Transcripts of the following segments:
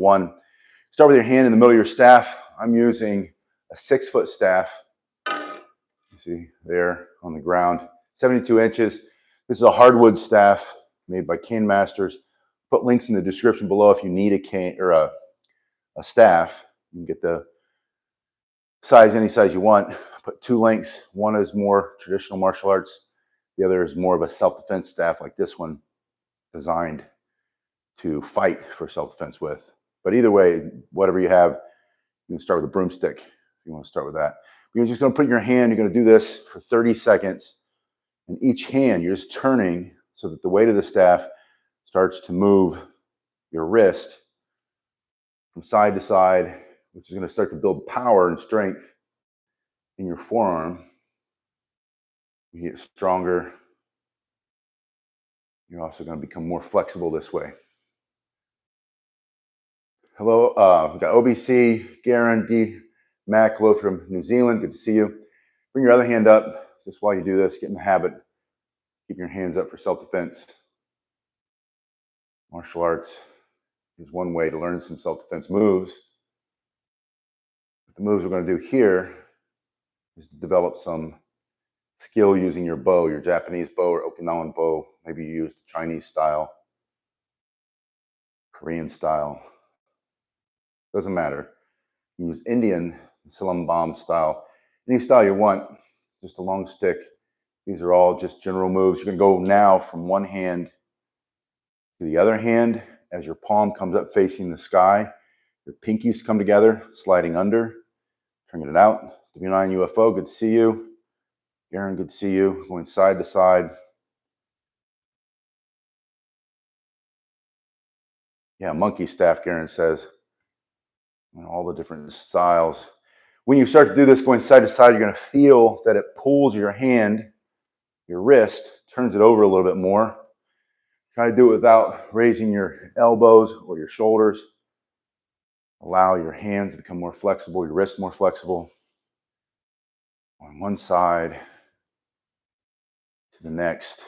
1. Start with your hand in the middle of your staff. I'm using a 6-foot staff. You see there on the ground, 72 inches. This is a hardwood staff made by Cane Masters. Put links in the description below if you need a cane or a staff. You can get the size, any size you want. Put 2 links. One is more traditional martial arts. The other is more of a self-defense staff like this one, designed to fight for self-defense with. But either way, whatever you have, you can start with a broomstick if you want to start with that. You're just going to put in your hand. You're going to do this for 30 seconds. And each hand, you're just turning so that the weight of the staff starts to move your wrist from side to side, which is going to start to build power and strength in your forearm. You get stronger. You're also going to become more flexible this way. Hello, we've got OBC, Garen, D. Mac, hello from New Zealand. Good to see you. Bring your other hand up just while you do this. Get in the habit. Keep your hands up for self-defense. Martial arts is one way to learn some self-defense moves. The moves we're going to do here is to develop some skill using your bow, your Japanese bow or Okinawan bow. Maybe you use the Chinese style, Korean style. Doesn't matter. You use Indian Salam bomb style. Any style you want, just a long stick. These are all just general moves. You're going to go now from one hand to the other hand as your palm comes up facing the sky. Your pinkies come together, sliding under, turning it out. W9 UFO, good to see you. Garen, good to see you. Going side to side. Yeah, monkey staff, Garen says. And all the different styles. When you start to do this going side to side, you're going to feel that it pulls your hand, your wrist, turns it over a little bit more. Try to do it without raising your elbows or your shoulders. Allow your hands to become more flexible, your wrists more flexible. On one side to the next.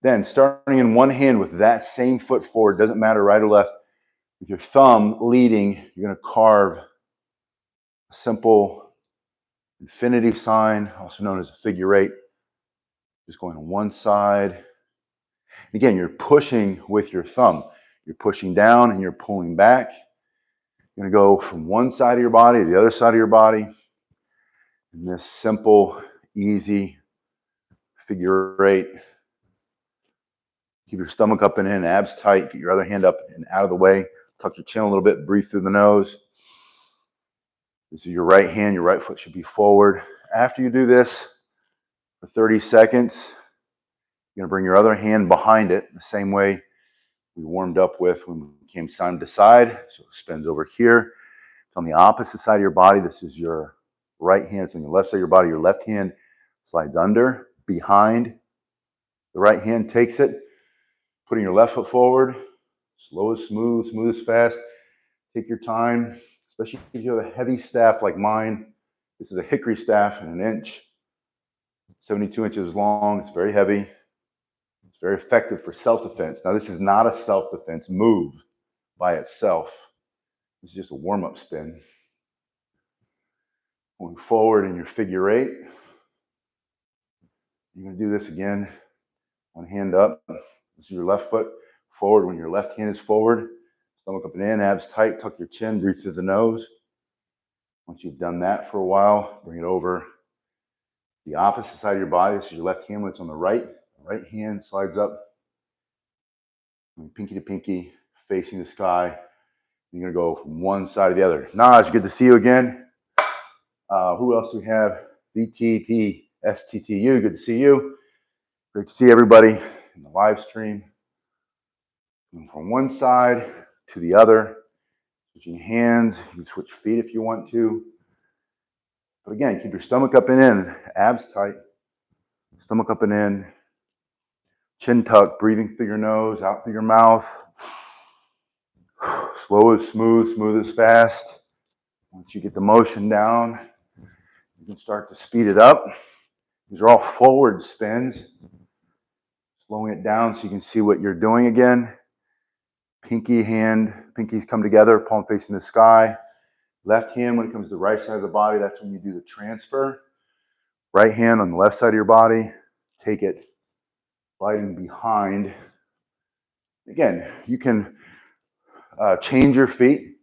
Then starting in one hand with that same foot forward, doesn't matter right or left, with your thumb leading, you're going to carve a simple infinity sign, also known as a figure 8. Just going on one side. Again, you're pushing with your thumb. You're pushing down and you're pulling back. You're going to go from one side of your body to the other side of your body. In this simple, easy figure 8. Keep your stomach up and in, abs tight. Get your other hand up and out of the way. Tuck your chin a little bit. Breathe through the nose. This is your right hand. Your right foot should be forward. After you do this for 30 seconds, you're going to bring your other hand behind it the same way we warmed up with when we came side to side. So it spins over here. It's on the opposite side of your body. This is your right hand. It's on your left side of your body. Your left hand slides under, behind. The right hand takes it, putting your left foot forward. Slow as smooth, smooth as fast. Take your time, especially if you have a heavy staff like mine. This is a hickory staff in 1 inch, 72 inches long. It's very heavy. It's very effective for self-defense. Now, this is not a self-defense move by itself. This is just a warm-up spin. Going forward in your figure 8. You're going to do this again. One hand up. This is your left foot forward. When your left hand is forward, stomach up and in, abs tight, tuck your chin, breathe through the nose. Once you've done that for a while, bring it over the opposite side of your body. This is your left hand when it's on the right. The right hand slides up, pinky to pinky, facing the sky. You're going to go from one side to the other. Naj, good to see you again. Who else do we have? VTP, STTU, good to see you. Great to see everybody in the live stream. From one side to the other, switching hands. You can switch feet if you want to. But again, keep your stomach up and in, abs tight, stomach up and in, chin tucked, breathing through your nose, out through your mouth. Slow as smooth, smooth as fast. Once you get the motion down, you can start to speed it up. These are all forward spins. Slowing it down so you can see what you're doing again. pinkies come together, palm facing the sky. Left hand, when it comes to the right side of the body, that's when you do the transfer. Right hand on the left side of your body, take it sliding behind. Again, you can change your feet.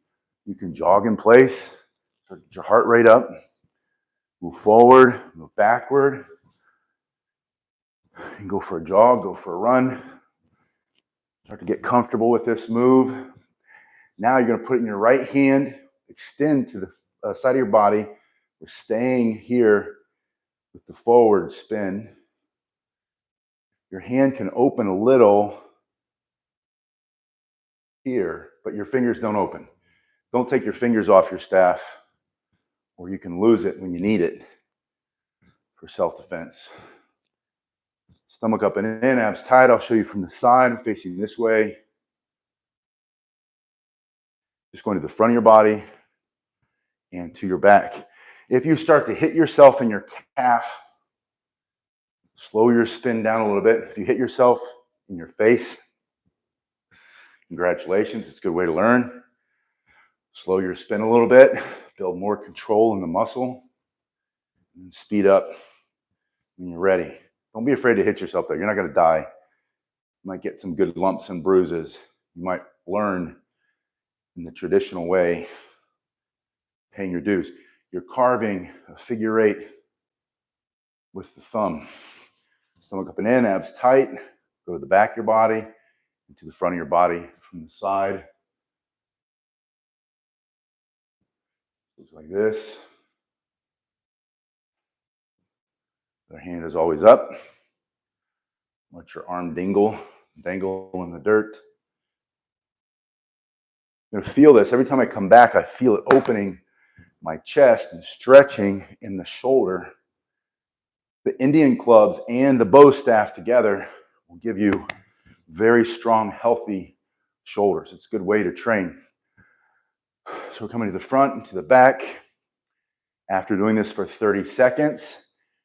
You can jog in place, start to get your heart rate up, move forward, move backward. You can go for a jog, go for a run. Start to get comfortable with this move. Now you're going to put it in your right hand, extend to the side of your body. We're staying here with the forward spin. Your hand can open a little here, but your fingers don't open. Don't take your fingers off your staff, or you can lose it when you need it for self-defense. Stomach up and in, abs tight. I'll show you from the side. I'm facing this way. Just going to the front of your body and to your back. If you start to hit yourself in your calf, slow your spin down a little bit. If you hit yourself in your face, congratulations, it's a good way to learn. Slow your spin a little bit, build more control in the muscle, and speed up when you're ready. Don't be afraid to hit yourself though. You're not going to die. You might get some good lumps and bruises. You might learn in the traditional way, paying your dues. You're carving a figure eight with the thumb. Stomach up and in, abs tight. Go to the back of your body and to the front of your body from the side. Looks like this. The hand is always up. Let your arm dangle in the dirt. I'm going to feel this. Every time I come back, I feel it opening my chest and stretching in the shoulder. The Indian clubs and the bow staff together will give you very strong, healthy shoulders. It's a good way to train. So we're coming to the front and to the back. After doing this for 30 seconds,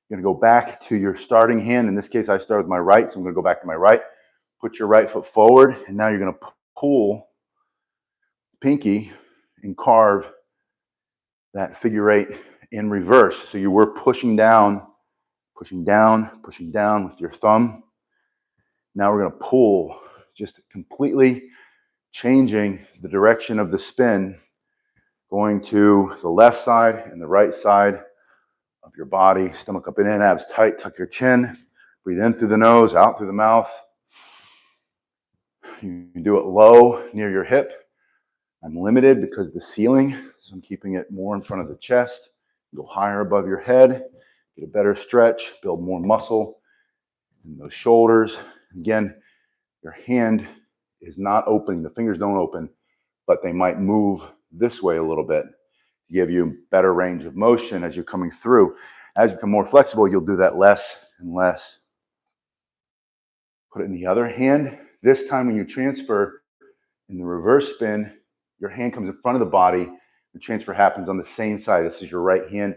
you're going to go back to your starting hand. In this case, I start with my right, so I'm going to go back to my right. Put your right foot forward, and now you're going to pull pinky and carve that figure eight in reverse. So you were pushing down with your thumb. Now we're going to pull, just completely changing the direction of the spin, going to the left side and the right side of your body. Stomach up and in, abs tight, tuck your chin. Breathe in through the nose, out through the mouth. You can do it low, near your hip. I'm limited because of the ceiling, so I'm keeping it more in front of the chest. Go higher above your head, get a better stretch, build more muscle in those shoulders. Again, your hand is not opening, the fingers don't open, but they might move this way a little bit to give you better range of motion as you're coming through. As you become more flexible, you'll do that less and less. Put it in the other hand. This time when you transfer in the reverse spin, your hand comes in front of the body. The transfer happens on the same side. This is your right hand.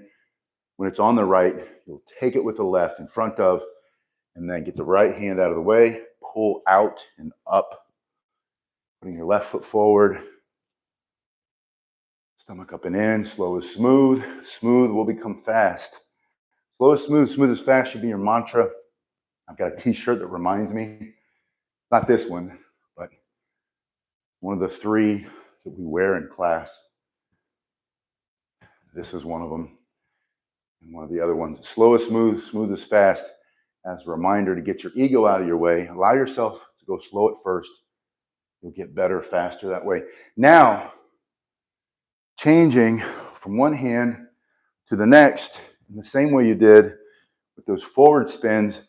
When it's on the right, you'll take it with the left in front of, and then get the right hand out of the way, pull out and up, putting your left foot forward, stomach up and in, slow is smooth. Smooth will become fast. Slow is smooth, smooth is fast should be your mantra. I've got a t-shirt that reminds me, not this one, but one of the three that we wear in class. This is one of them. And one of the other ones. Slow is smooth, smooth is fast. As a reminder to get your ego out of your way. Allow yourself to go slow at first. You'll get better, faster that way. Now, changing from one hand to the next in the same way you did with those forward spins.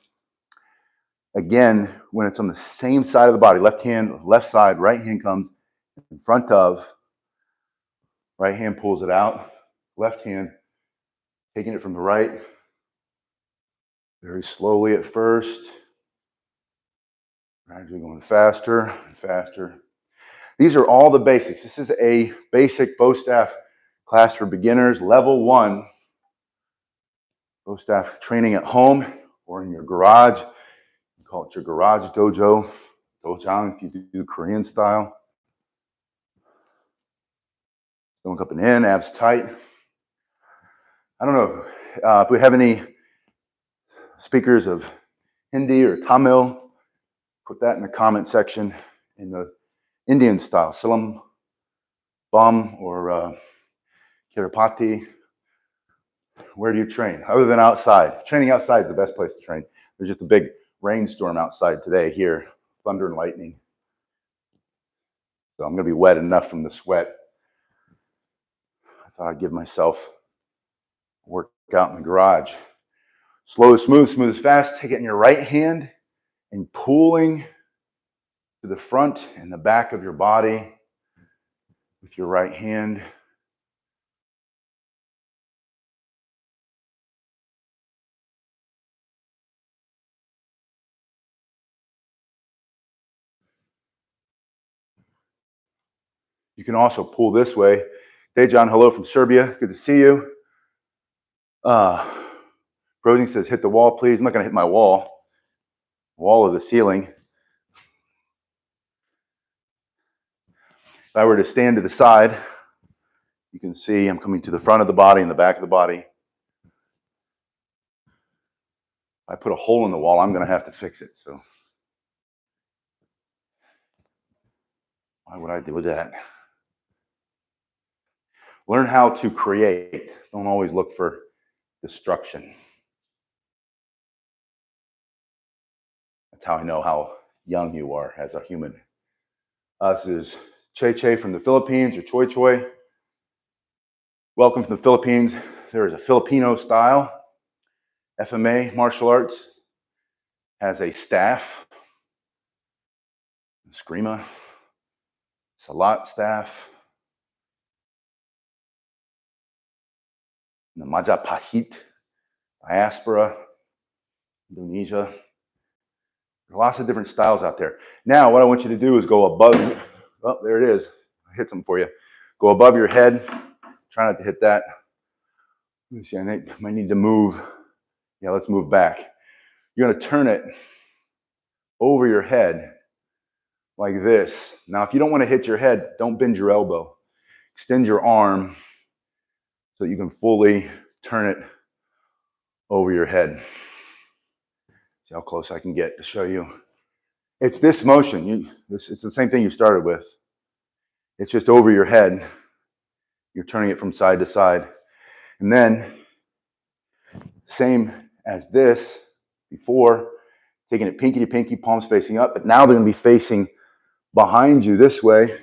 Again, when it's on the same side of the body, left hand, left side, right hand comes in front of, right hand pulls it out, left hand taking it from the right, very slowly at first, gradually going faster and faster. These are all the basics. This is a basic bow staff class for beginners, level 1. Bow staff training at home or in your garage. You call it your garage dojo, dojang if you do Korean style. Stomach up and in, abs tight. I don't know if we have any speakers of Hindi or Tamil. Put that in the comment section in the Indian style, Silam, Bam, or Kiripati. Where do you train? Other than outside. Training outside is the best place to train. There's just a big rainstorm outside today here, thunder and lightning. So I'm going to be wet enough from the sweat. I thought I'd give myself a workout in the garage. Slow, smooth, fast. Take it in your right hand and pulling to the front and the back of your body with your right hand. You can also pull this way. Dejan, hello from Serbia. Good to see you. Brosing says, hit the wall, please. I'm not going to hit my wall of the ceiling. If I were to stand to the side, you can see I'm coming to the front of the body and the back of the body. If I put a hole in the wall, I'm going to have to fix it. So why would I do that? Learn how to create. Don't always look for destruction. That's how I know how young you are as a human. This is Che from the Philippines, or Choi Choi. Welcome from the Philippines. There is a Filipino style. FMA martial arts has a staff, Eskrima, Salat staff, the Majapahit, diaspora, Indonesia. There are lots of different styles out there. Now, what I want you to do is go above. Oh, there it is. I hit something for you. Go above your head. Try not to hit that. Let me see. I might need to move. Yeah, let's move back. You're going to turn it over your head like this. Now, if you don't want to hit your head, don't bend your elbow. Extend your arm so you can fully turn it over your head. See how close I can get to show you. It's this motion. It's the same thing you started with. It's just over your head. You're turning it from side to side. And then, same as this before, taking it pinky to pinky, palms facing up, but now they're going to be facing behind you this way.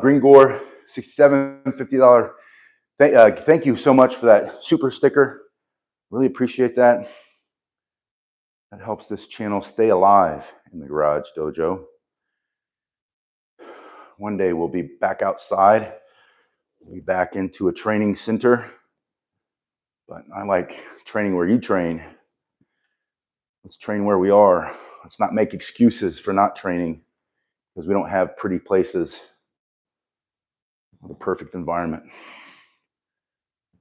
Green Gore, $67, $50. Thank you so much for that super sticker. Really appreciate that. That helps this channel stay alive in the Garage Dojo. One day we'll be back outside. We'll be back into a training center. But I like training where you train. Let's train where we are. Let's not make excuses for not training because we don't have pretty places or the perfect environment.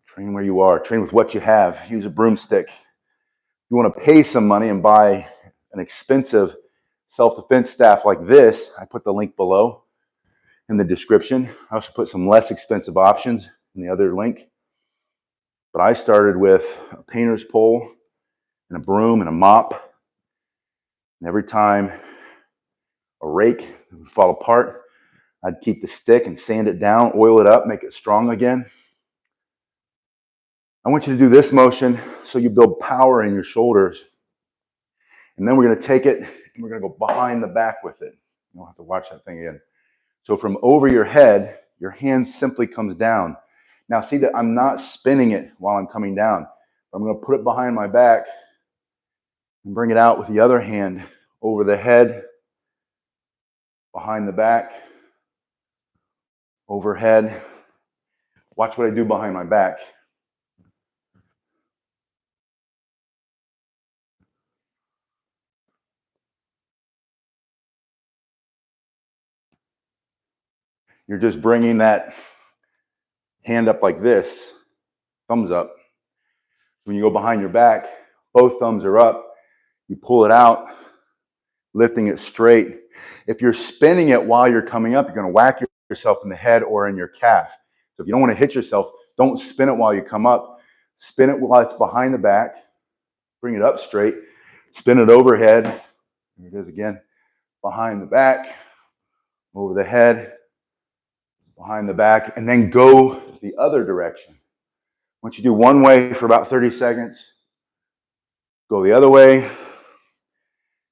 Train where you are. Train with what you have. Use a broomstick. If you want to pay some money and buy an expensive self-defense staff like this, I put the link below in the description. I also put some less expensive options in the other link. But I started with a painter's pole and a broom and a mop. And every time a rake would fall apart, I'd keep the stick and sand it down, oil it up, make it strong again. I want you to do this motion so you build power in your shoulders. And then we're going to take it and we're going to go behind the back with it. You don't have to watch that thing again. So from over your head, your hand simply comes down. Now see that I'm not spinning it while I'm coming down. I'm going to put it behind my back and bring it out with the other hand over the head, behind the back, overhead. Watch what I do behind my back. You're just bringing that hand up like this, thumbs up. When you go behind your back, both thumbs are up. You pull it out, lifting it straight. If you're spinning it while you're coming up, you're going to whack yourself in the head or in your calf. So if you don't want to hit yourself, don't spin it while you come up. Spin it while it's behind the back. Bring it up straight. Spin it overhead. Here it is again. Behind the back, over the head, behind the back, and then go the other direction. Once you do one way for about 30 seconds, go the other way.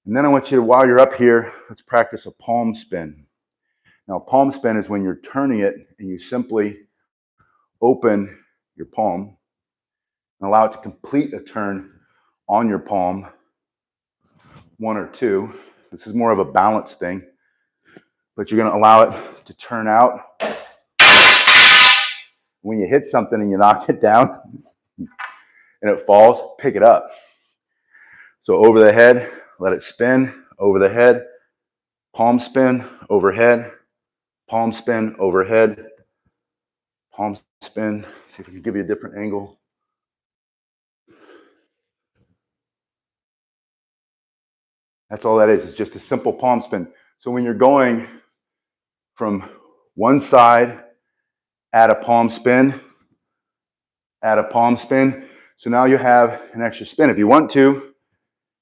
And then I want you to, while you're up here, let's practice a palm spin. Now, palm spin is when you're turning it and you simply open your palm and allow it to complete a turn on your palm, one or two. This is more of a balance thing, but you're going to allow it to turn out. When you hit something and you knock it down and it falls, pick it up. So over the head, let it spin, over the head, palm spin, overhead, palm spin, overhead, palm spin. See if I can give you a different angle. That's all that is. It's just a simple palm spin. So when you're going from one side, add a palm spin, add a palm spin. So now you have an extra spin. If you want to,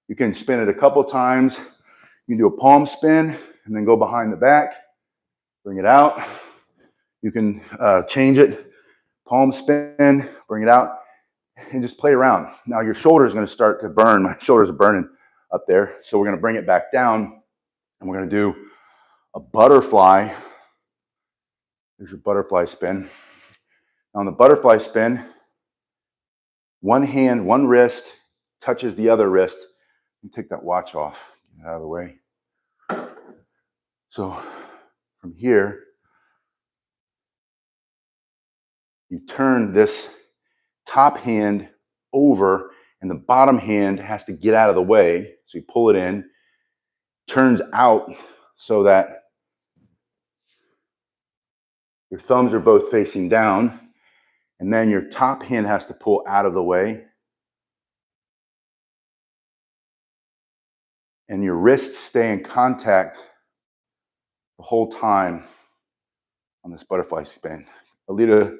you can spin it a couple times. You can do a palm spin and then go behind the back, bring it out. You can change it, palm spin, bring it out, and just play around. Now your shoulder is going to start to burn. My shoulders are burning up there. So we're going to bring it back down and we're going to do a butterfly. There's your butterfly spin. Now on the butterfly spin, one hand, one wrist touches the other wrist. You take that watch off, get it out of the way. So from here, you turn this top hand over and the bottom hand has to get out of the way. So you pull it in, turns out so that your thumbs are both facing down, and then your top hand has to pull out of the way. And your wrists stay in contact the whole time on this butterfly spin. Alita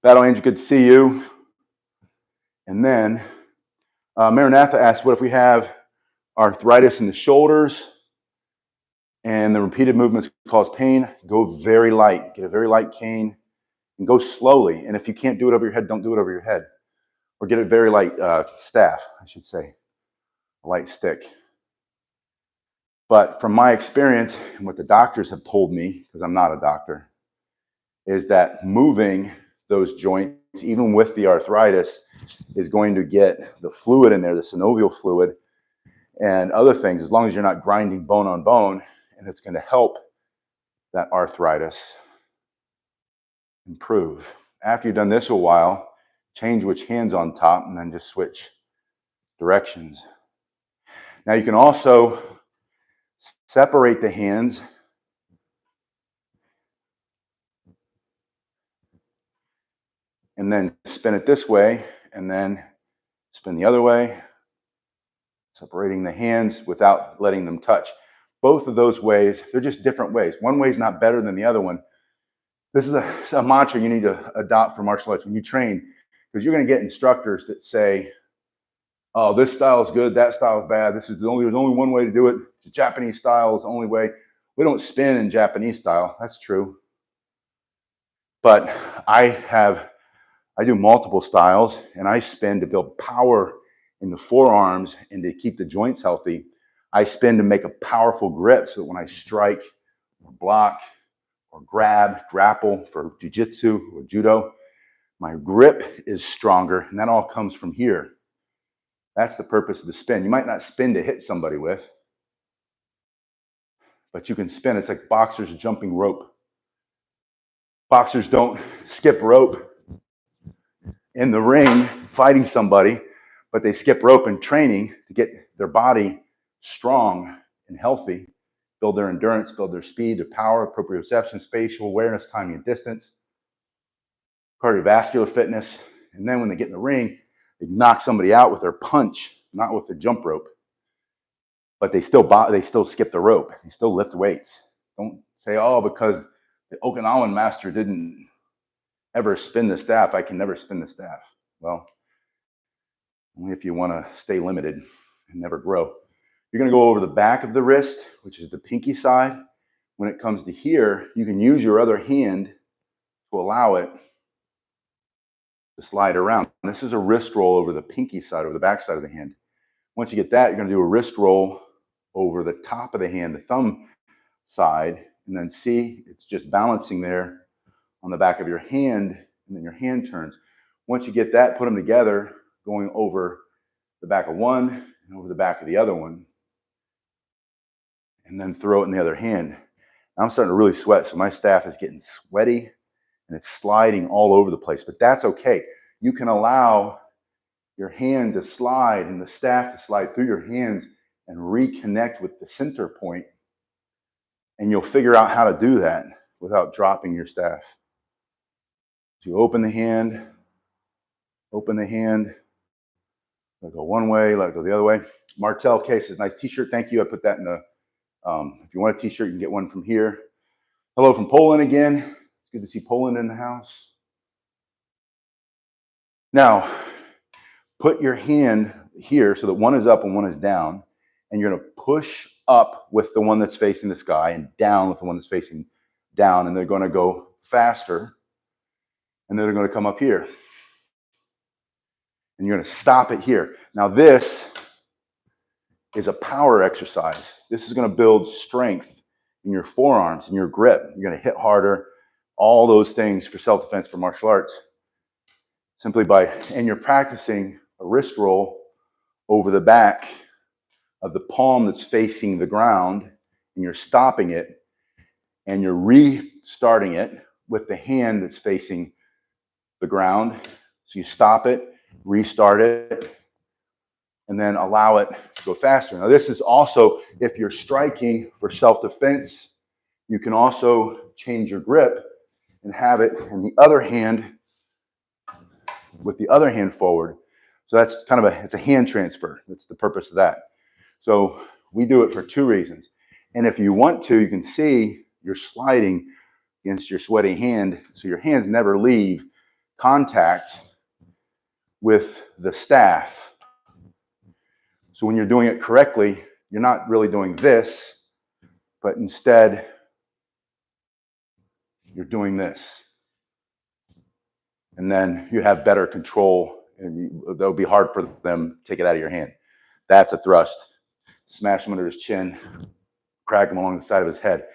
Battle Angel, good to see you. And then Maranatha asked, what if we have arthritis in the shoulders and the repeated movements cause pain? Go very light. Get a very light cane and go slowly. And if you can't do it over your head, don't do it over your head. Or get a very light staff, I should say, a light stick. But from my experience and what the doctors have told me, because I'm not a doctor, is that moving those joints, even with the arthritis, is going to get the fluid in there, the synovial fluid, and other things, as long as you're not grinding bone on bone, and it's going to help that arthritis improve. After you've done this a while, change which hand's on top, and then just switch directions. Now you can also separate the hands and then spin it this way, and then spin the other way, separating the hands without letting them touch. Both of those ways, they're just different ways. One way is not better than the other one. This is a mantra you need to adopt for martial arts when you train, because you're going to get instructors that say, oh, this style is good, that style is bad. There's only one way to do it. The Japanese style is the only way. We don't spin in Japanese style. That's true. But I do multiple styles, and I spin to build power in the forearms and to keep the joints healthy. I spin to make a powerful grip so that when I strike or block or grapple for jiu-jitsu or judo, my grip is stronger, and that all comes from here. That's the purpose of the spin. You might not spin to hit somebody with, but you can spin. It's like boxers jumping rope. Boxers don't skip rope in the ring fighting somebody, but they skip rope in training to get their body strong and healthy, build their endurance, build their speed, their power, proprioception, spatial awareness, timing and distance, cardiovascular fitness. And then when they get in the ring, they knock somebody out with their punch, not with the jump rope. But they still skip the rope. They still lift weights. Don't say, oh, because the Okinawan master didn't ever spin the staff. I can never spin the staff. Well, only if you want to stay limited and never grow. You're going to go over the back of the wrist, which is the pinky side. When it comes to here, you can use your other hand to allow it to slide around. And this is a wrist roll over the pinky side, over the back side of the hand. Once you get that, you're going to do a wrist roll over the top of the hand, the thumb side, and then see it's just balancing there on the back of your hand, and then your hand turns. Once you get that, put them together, going over the back of one and over the back of the other one, and then throw it in the other hand. Now I'm starting to really sweat, so my staff is getting sweaty and it's sliding all over the place, but that's okay. You can allow your hand to slide and the staff to slide through your hands and reconnect with the center point, and you'll figure out how to do that without dropping your staff. So you open the hand, let it go one way, let it go the other way. Martel K says, nice t-shirt, thank you. I put that in the, if you want a t-shirt, you can get one from here. Hello from Poland again. It's good to see Poland in the house. Now, put your hand here so that one is up and one is down, and you're going to push up with the one that's facing the sky and down with the one that's facing down, and they're going to go faster, and then they're going to come up here. And you're going to stop it here. Now this is a power exercise. This is going to build strength in your forearms and your grip. You're going to hit harder, all those things for self-defense, for martial arts. Simply by, and you're practicing a wrist roll over the back of the palm that's facing the ground, and you're stopping it, and you're restarting it with the hand that's facing the ground. So you stop it, restart it, and then allow it to go faster. Now this is also, if you're striking for self-defense, you can also change your grip and have it in the other hand with the other hand forward. So that's kind of it's a hand transfer. That's the purpose of that. So we do it for two reasons. And if you want to, you can see you're sliding against your sweaty hand, so your hands never leave contact with the staff. So when you're doing it correctly, you're not really doing this, but instead you're doing this. And then you have better control, and it'll be hard for them to take it out of your hand. That's a thrust. Smash him under his chin, crack him along the side of his head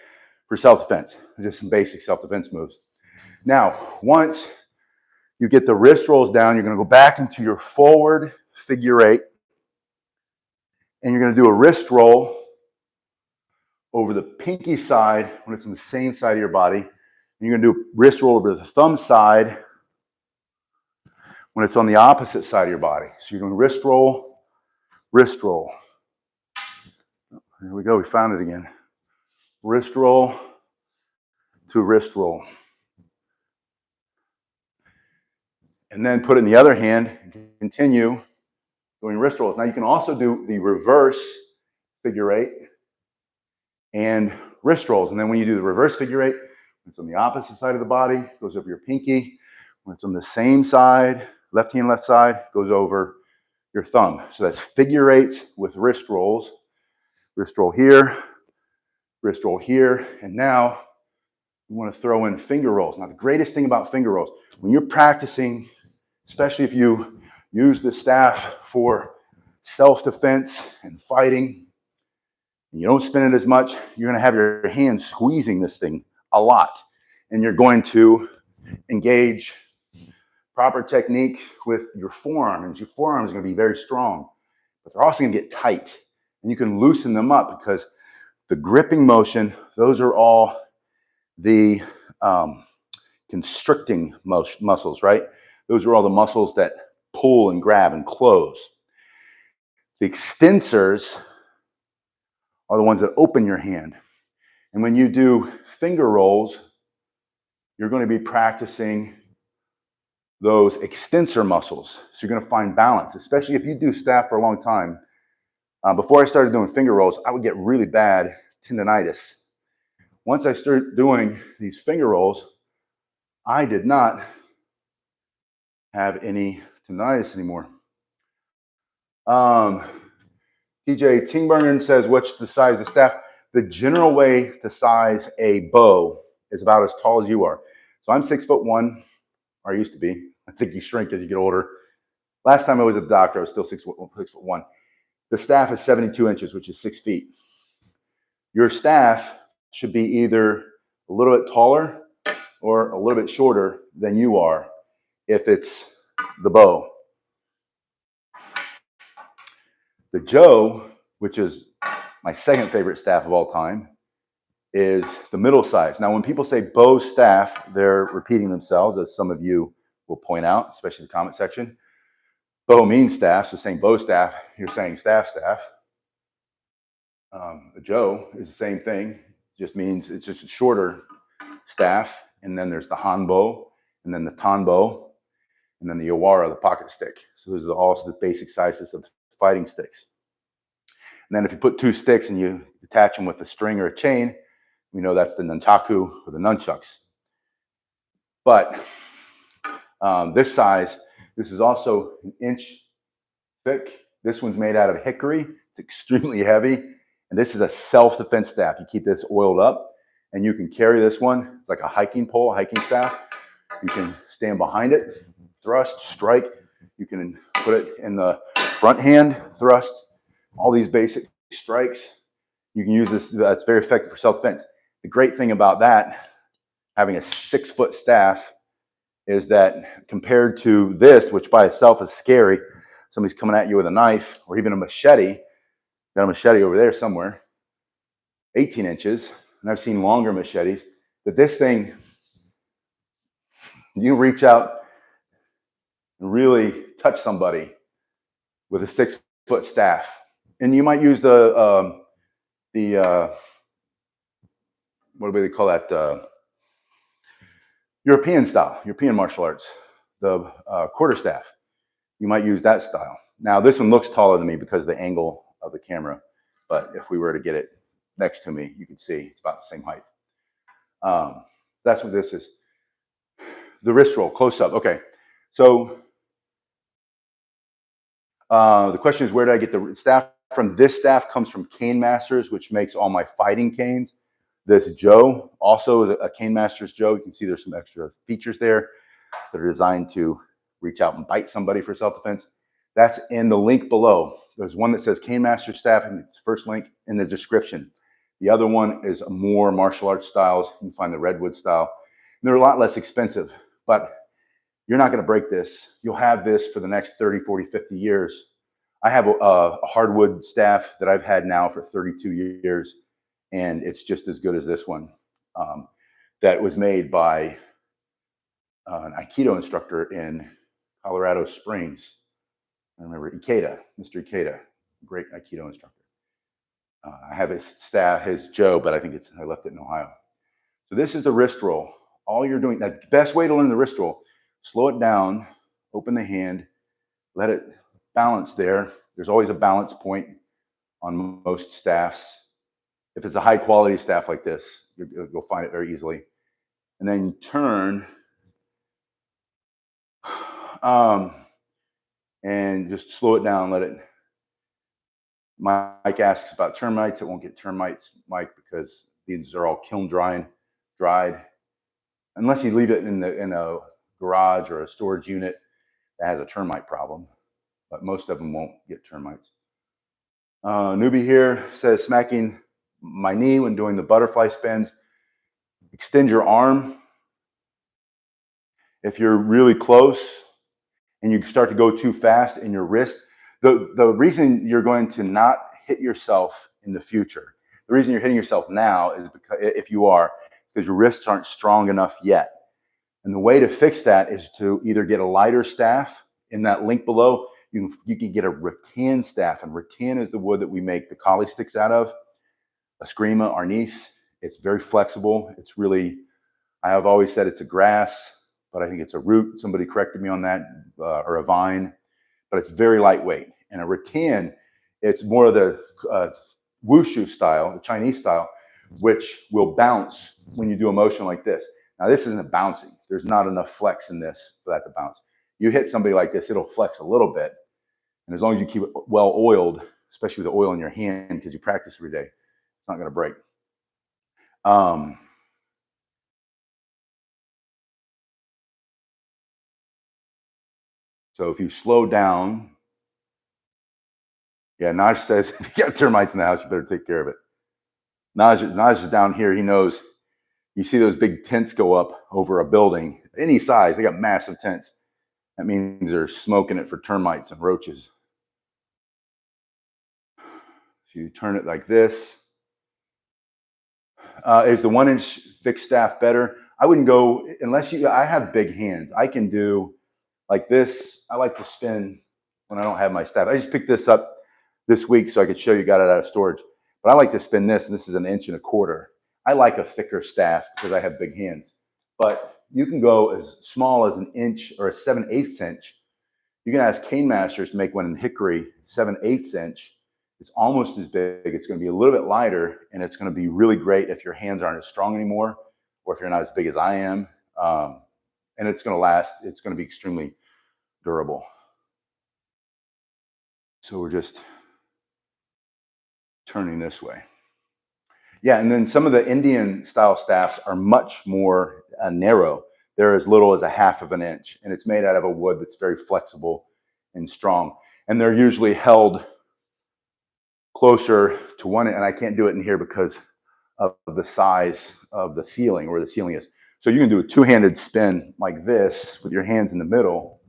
for self-defense. Just some basic self-defense moves. Now, once you get the wrist rolls down, you're going to go back into your forward figure eight, and you're going to do a wrist roll over the pinky side when it's on the same side of your body. And you're going to do a wrist roll over the thumb side when it's on the opposite side of your body. So you're doing wrist roll, wrist roll. Here we go, we found it again. Wrist roll to wrist roll. And then put it in the other hand and continue doing wrist rolls. Now you can also do the reverse figure eight and wrist rolls. And then when you do the reverse figure eight, it's on the opposite side of the body, goes over your pinky. When it's on the same side, left hand, left side, goes over your thumb. So that's figure eights with wrist rolls. Wrist roll here, and now you want to throw in finger rolls. Now the greatest thing about finger rolls, when you're practicing, especially if you use the staff for self-defense and fighting, and you don't spin it as much, you're going to have your hands squeezing this thing a lot. And you're going to engage proper technique with your forearm, and your forearm is going to be very strong, but they're also going to get tight. And you can loosen them up because the gripping motion, those are all the constricting muscles, right? Those are all the muscles that pull and grab and close. The extensors are the ones that open your hand. And when you do finger rolls, you're going to be practicing those extensor muscles. So you're going to find balance, especially if you do staff for a long time. Before I started doing finger rolls, I would get really bad tendonitis. Once I started doing these finger rolls, I did not have any tinnitus anymore. TJ Tingbergen says, what's the size of the staff? The general way to size a bow is about as tall as you are. So I'm 6'1", or I used to be. I think you shrink as you get older. Last time I was a doctor, I was still 6'1". The staff is 72 inches, which is 6 feet. Your staff should be either a little bit taller or a little bit shorter than you are if it's the bow. The Joe, which is my second favorite staff of all time, is the middle size. Now, when people say bow staff, they're repeating themselves, as some of you will point out, especially in the comment section. Bow means staff, so saying bow staff, you're saying staff. The Joe is the same thing, just means it's just a shorter staff, and then there's the hanbo, and then the tanbo, and then the yawara, the pocket stick. So those are also the basic sizes of fighting sticks. And then if you put two sticks and you attach them with a string or a chain, we know that's the nunchaku or the nunchucks. But this size, this is also an inch thick. This one's made out of hickory. It's extremely heavy. And this is a self-defense staff. You keep this oiled up and you can carry this one. It's like a hiking pole, a hiking staff. You can stand behind it, thrust, strike. You can put it in the front hand, thrust, all these basic strikes. You can use this, that's very effective for self-defense. The great thing about that, having a 6-foot staff, is that compared to this, which by itself is scary, somebody's coming at you with a knife or even a machete, got a machete over there somewhere, 18 inches, and I've seen longer machetes, that this thing, you reach out and really touch somebody with a 6-foot staff. And you might use the what do they call that? European style, European martial arts, the quarterstaff. You might use that style. Now, this one looks taller than me because of the angle of the camera, but if we were to get it next to me, you can see it's about the same height. That's what this is. The wrist roll, close up. Okay, so the question is, where did I get the staff from? This staff comes from Cane Masters, which makes all my fighting canes. This Joe also is a Cane Masters Joe. You can see there's some extra features there that are designed to reach out and bite somebody for self-defense. That's in the link below. There's one that says Cane Masters staff in its first link in the description. The other one is more martial arts styles. You can find the Redwood style. And they're a lot less expensive, but you're not going to break this. You'll have this for the next 30, 40, 50 years. I have a hardwood staff that I've had now for 32 years, and it's just as good as this one that was made by an Aikido instructor in Colorado Springs. I remember Ikeda, Mr. Ikeda, great Aikido instructor. I have his staff, his Joe, but I think I left it in Ohio. So this is the wrist roll. All you're doing, the best way to learn the wrist roll, slow it down, open the hand, let it balance there. There's always a balance point on most staffs. If it's a high quality staff like this, you'll find it very easily. And then you turn and just slow it down, let it. Mike asks about termites. It won't get termites, Mike, because these are all kiln dried, unless you leave it in a garage or a storage unit that has a termite problem. But most of them won't get termites. Newbie here says, smacking my knee when doing the butterfly spins. Extend your arm. If you're really close and you start to go too fast in your wrist, the reason you're going to not hit yourself in the future, the reason you're hitting yourself now is because, if you are, because your wrists aren't strong enough yet. And the way to fix that is to either get a lighter staff in that link below. You can get a rattan staff, and rattan is the wood that we make the collie sticks out of. Eskrima, arnis. It's very flexible. It's really, I have always said it's a grass, but I think it's a root. Somebody corrected me on that, or a vine. But it's very lightweight. And a rattan, it's more of the wushu style, the Chinese style, which will bounce when you do a motion like this. Now, this isn't bouncing. There's not enough flex in this for that to bounce. You hit somebody like this, it'll flex a little bit. And as long as you keep it well oiled, especially with the oil in your hand because you practice every day, it's not going to break. So if you slow down, yeah, Naj says if you got termites in the house, you better take care of it. Naj is down here. He knows. You see those big tents go up over a building, any size. They got massive tents. That means they're smoking it for termites and roaches. So you turn it like this. Is the 1-inch thick staff better? I wouldn't go unless you. I have big hands. I can do like this. I like to spin when I don't have my staff. I just picked this up this week so I could show you. Got it out of storage. But I like to spin this, and this is 1.25 inches. I like a thicker staff because I have big hands. But you can go as small as 1 inch or a 7/8 inch. You can ask Cane Masters to make one in hickory, 7/8 inch. It's almost as big. It's going to be a little bit lighter, and it's going to be really great if your hands aren't as strong anymore, or if you're not as big as I am. And it's going to last. It's going to be extremely durable. So we're just turning this way. Yeah, and then some of the Indian style staffs are much more narrow. They're as little as 1/2 inch, and it's made out of a wood that's very flexible and strong. And they're usually held closer to one, and I can't do it in here because of the size of the ceiling, where the ceiling is. So you can do a two-handed spin like this with your hands in the middle,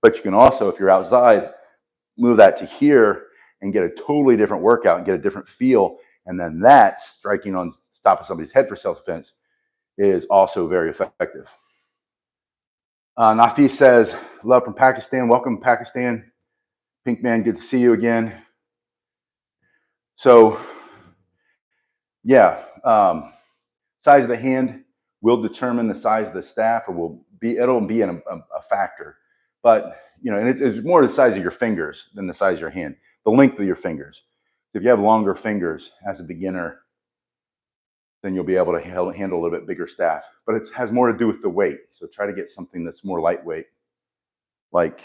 but you can also, if you're outside, move that to here and get a totally different workout and get a different feel. And then that striking on top of somebody's head for self-defense is also very effective. Nafis says, love from Pakistan. Welcome, Pakistan. Pink Man, good to see you again. So, yeah, size of the hand will determine the size of the staff, or it'll be a factor. But, you know, and it's more the size of your fingers than the size of your hand, the length of your fingers. If you have longer fingers as a beginner, then you'll be able to handle a little bit bigger staff. But it has more to do with the weight. So try to get something that's more lightweight, like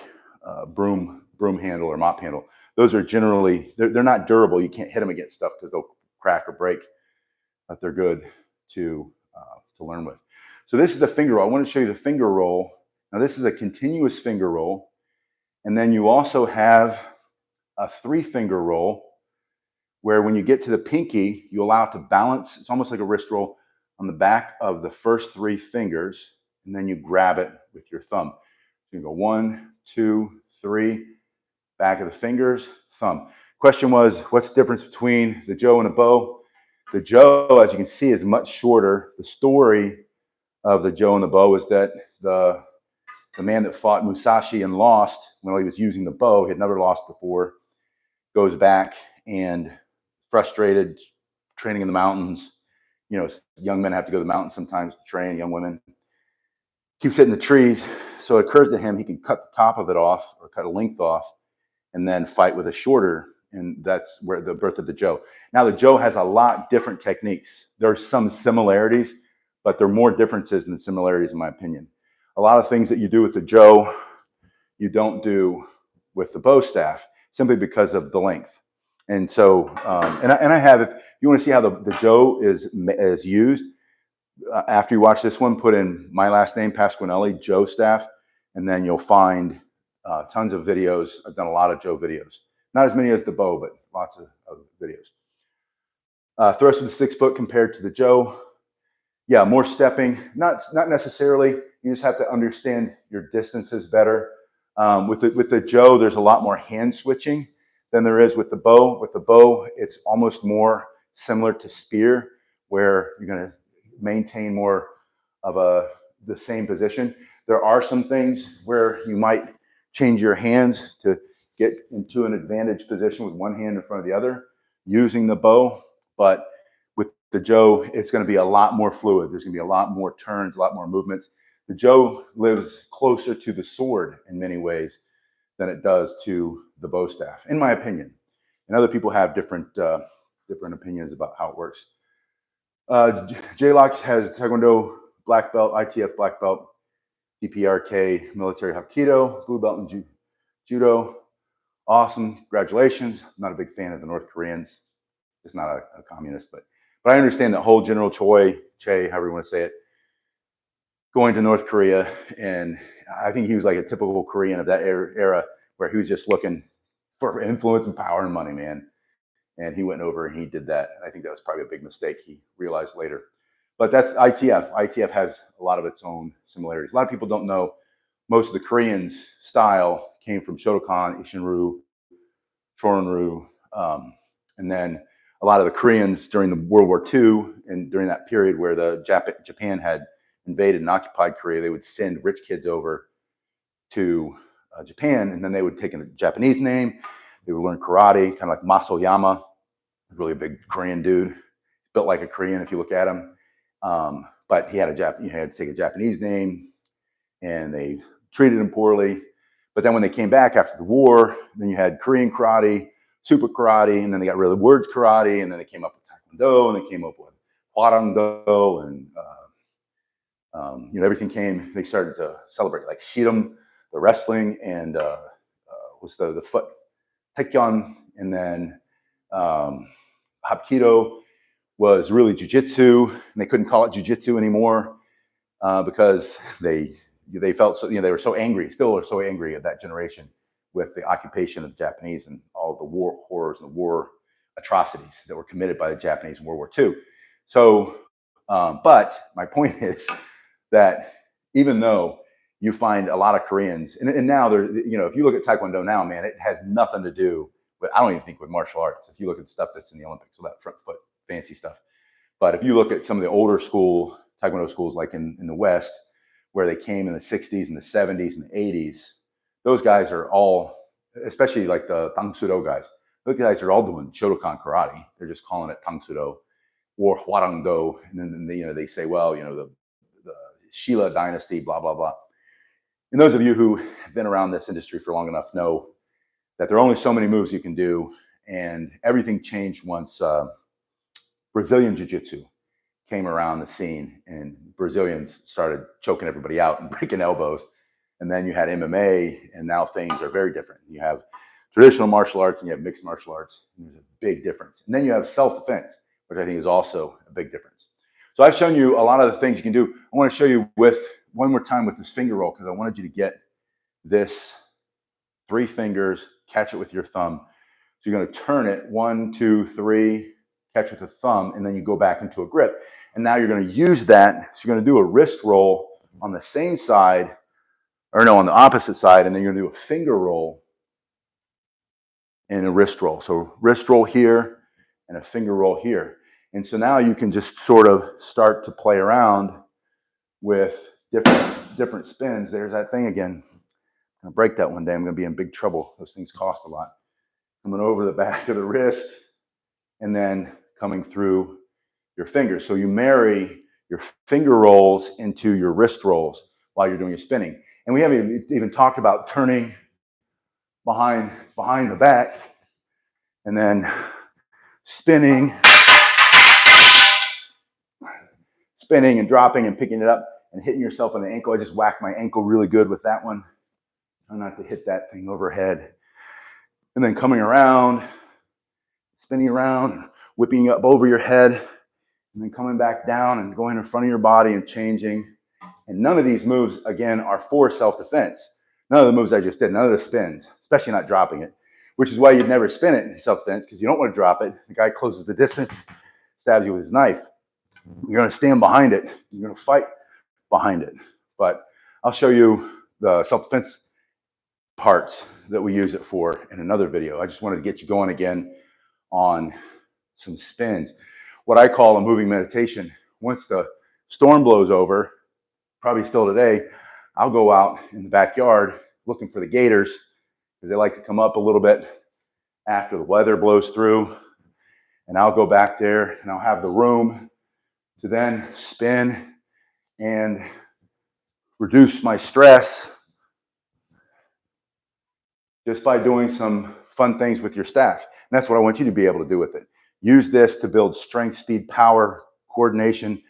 broom handle or mop handle. Those are generally, they're not durable. You can't hit them against stuff because they'll crack or break, but they're good to learn with. So this is the finger roll. I want to show you the finger roll. Now this is a continuous finger roll. And then you also have a 3-finger roll, where when you get to the pinky, you allow it to balance. It's almost like a wrist roll on the back of the first 3 fingers, and then you grab it with your thumb. So you go 1, 2, 3, back of the fingers, thumb. Question was, what's the difference between the Joe and a bow? The Joe, as you can see, is much shorter. The story of the Joe and the bow is that the man that fought Musashi and lost, when he was using the bow, he had never lost before, goes back and frustrated, training in the mountains. You know, young men have to go to the mountains sometimes to train, young women. Keeps hitting the trees. So it occurs to him he can cut the top of it off or cut a length off and then fight with a shorter. And that's where the birth of the Joe. Now, the Joe has a lot different techniques. There are some similarities, but there are more differences than similarities, in my opinion. A lot of things that you do with the Joe, you don't do with the bow staff, simply because of the length. And so, and I have, if you want to see how the Joe is used, after you watch this one, put in my last name, Pasquinelli, Joe staff, and then you'll find tons of videos. I've done a lot of Joe videos. Not as many as the bow, but lots of videos. Thrust with the 6 foot compared to the Joe. Yeah, more stepping. Not necessarily. You just have to understand your distances better. With the Joe, there's a lot more hand switching than there is with the bow. With the bow, it's almost more similar to spear, where you're going to maintain more of the same position. There are some things where you might change your hands to get into an advantage position with one hand in front of the other using the bow. But with the Joe, it's going to be a lot more fluid. There's going to be a lot more turns, a lot more movements. The Joe lives closer to the sword in many ways than it does to the bow staff, in my opinion. And other people have different opinions about how it works. J-Lock has Taekwondo black belt, ITF black belt. DPRK military Hapkido, blue belt in judo. Awesome, congratulations. I'm not a big fan of the North Koreans. Just not a communist, but I understand that whole General Che, however you want to say it, going to North Korea, and I think he was like a typical Korean of that era where he was just looking for influence and power and money, man. And he went over and he did that. I think that was probably a big mistake, he realized later. But that's ITF. ITF has a lot of its own similarities. A lot of people don't know most of the Koreans' style came from Shotokan, Isshin-ryu, Chorin-ryu, and then a lot of the Koreans during the World War II and during that period where the Japan had invaded and occupied Korea, they would send rich kids over to Japan, and then they would take a Japanese name. They would learn karate, kind of like Masoyama, really a big Korean dude, built like a Korean if you look at him. But he had to take a Japanese name, and they treated him poorly. But then when they came back after the war, then you had Korean karate, super karate, and then they got rid of the words karate, and then they came up with Taekwondo, and they came up with Hwarangdo, and everything came. They started to celebrate like Shiram, the wrestling, and was the foot Taekyon, and then Hapkido was really jujitsu, and they couldn't call it jujitsu anymore because they felt so, they were so angry, still are so angry at that generation with the occupation of the Japanese and all the war horrors and the war atrocities that were committed by the Japanese in World War II. So, but my point is that even though you find a lot of Koreans, and now they're, if you look at Taekwondo now, man, it has nothing to do with, I don't even think with martial arts. If you look at the stuff that's in the Olympics, so that front foot, fancy stuff. But if you look at some of the older school Taekwondo schools, like in the West, where they came in the 60s and the 70s and the 80s, those guys are all, especially like the Tang Soo Do guys, those guys are all doing Shotokan karate. They're just calling it Tang Soo Do or Hwarangdo. And then they say, well, the Shilla dynasty, blah, blah, blah. And those of you who have been around this industry for long enough know that there are only so many moves you can do, and everything changed once Brazilian Jiu-Jitsu came around the scene, and Brazilians started choking everybody out and breaking elbows. And then you had MMA, and now things are very different. You have traditional martial arts and you have mixed martial arts. And there's a big difference. And then you have self-defense, which I think is also a big difference. So I've shown you a lot of the things you can do. I want to show you with one more time with this finger roll, because I wanted you to get this 3 fingers, catch it with your thumb. So you're going to turn it 1, 2, 3, catch with the thumb, and then you go back into a grip. And now you're going to use that. So you're going to do a wrist roll on the same side, or no, on the opposite side, and then you're going to do a finger roll and a wrist roll. So wrist roll here and a finger roll here. And so now you can just sort of start to play around with different spins. There's that thing again. I'm going to break that one day. I'm going to be in big trouble. Those things cost a lot. Coming over the back of the wrist and then coming through your fingers. So you marry your finger rolls into your wrist rolls while you're doing your spinning. And we haven't even talked about turning behind the back and then spinning and dropping and picking it up and hitting yourself on the ankle. I just whacked my ankle really good with that one. Try not to hit that thing overhead. And then coming around, spinning around, whipping up over your head, and then coming back down and going in front of your body and changing. And none of these moves, again, are for self-defense. None of the moves I just did, none of the spins, especially not dropping it, which is why you'd never spin it in self-defense, because you don't want to drop it. The guy closes the distance, stabs you with his knife. You're going to stand behind it. You're going to fight behind it. But I'll show you the self-defense parts that we use it for in another video. I just wanted to get you going again on some spins. What I call a moving meditation. Once the storm blows over, probably still today, I'll go out in the backyard looking for the gators, because they like to come up a little bit after the weather blows through. And I'll go back there and I'll have the room to then spin and reduce my stress just by doing some fun things with your staff. And that's what I want you to be able to do with it. Use this to build strength, speed, power, coordination,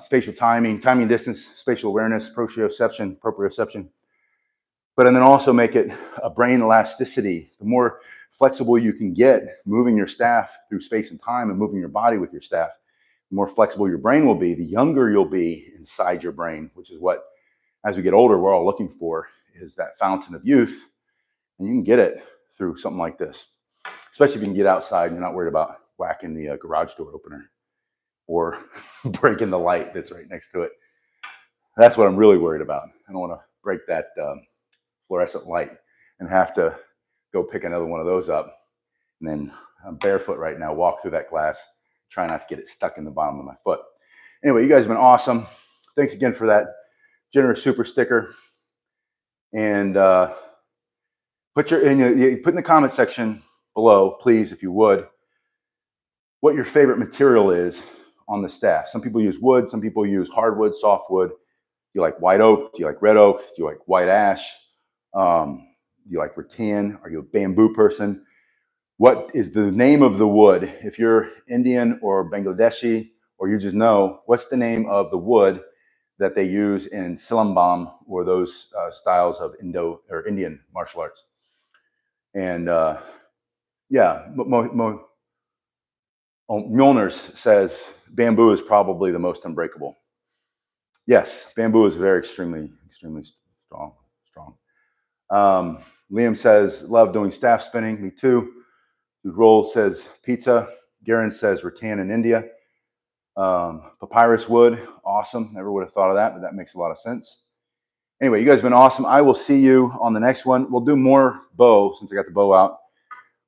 spatial timing, timing distance, spatial awareness, proprioception. But and then also make it a brain elasticity. The more flexible you can get moving your staff through space and time and moving your body with your staff, the more flexible your brain will be, the younger you'll be inside your brain, which is what, as we get older, we're all looking for, is that fountain of youth. And you can get it through something like this, especially if you can get outside and you're not worried about whacking the garage door opener or breaking the light that's right next to it. That's what I'm really worried about. I don't want to break that fluorescent light and have to go pick another one of those up. And then I'm barefoot right now, walk through that glass, try not to get it stuck in the bottom of my foot. Anyway, you guys have been awesome. Thanks again for that generous super sticker. And put in the comment section below, please, if you would, what your favorite material is on the staff. Some people use wood, some people use hardwood, softwood. Do you like white oak? Do you like red oak? Do you like white ash? Do you like rattan? Are you a bamboo person? What is the name of the wood? If you're Indian or Bangladeshi, or you just know, what's the name of the wood that they use in Silambam or those styles of Indo or Indian martial arts? And yeah, Mjolnir's says bamboo is probably the most unbreakable. Yes, bamboo is very extremely strong. Liam says, love doing staff spinning. Me too. Roll says pizza. Garen says rattan in India. Papyrus wood, awesome. Never would have thought of that, but that makes a lot of sense. Anyway, you guys have been awesome. I will see you on the next one. We'll do more bow since I got the bow out.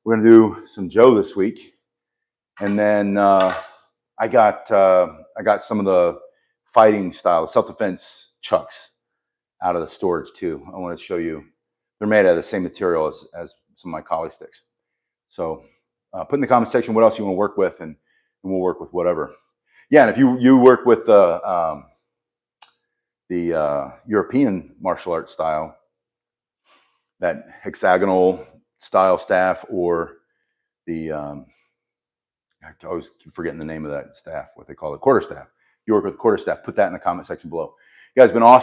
We're going to do some Joe this week. And then I got some of the fighting style, self-defense chucks out of the storage too. I want to show you. They're made out of the same material as some of my collie sticks. So put in the comment section what else you want to work with, and we'll work with whatever. Yeah, and if you work with the European martial arts style, that hexagonal style staff, or the I always keep forgetting the name of that staff, what they call it, quarterstaff. If you work with quarterstaff, put that in the comment section below. You guys have been awesome.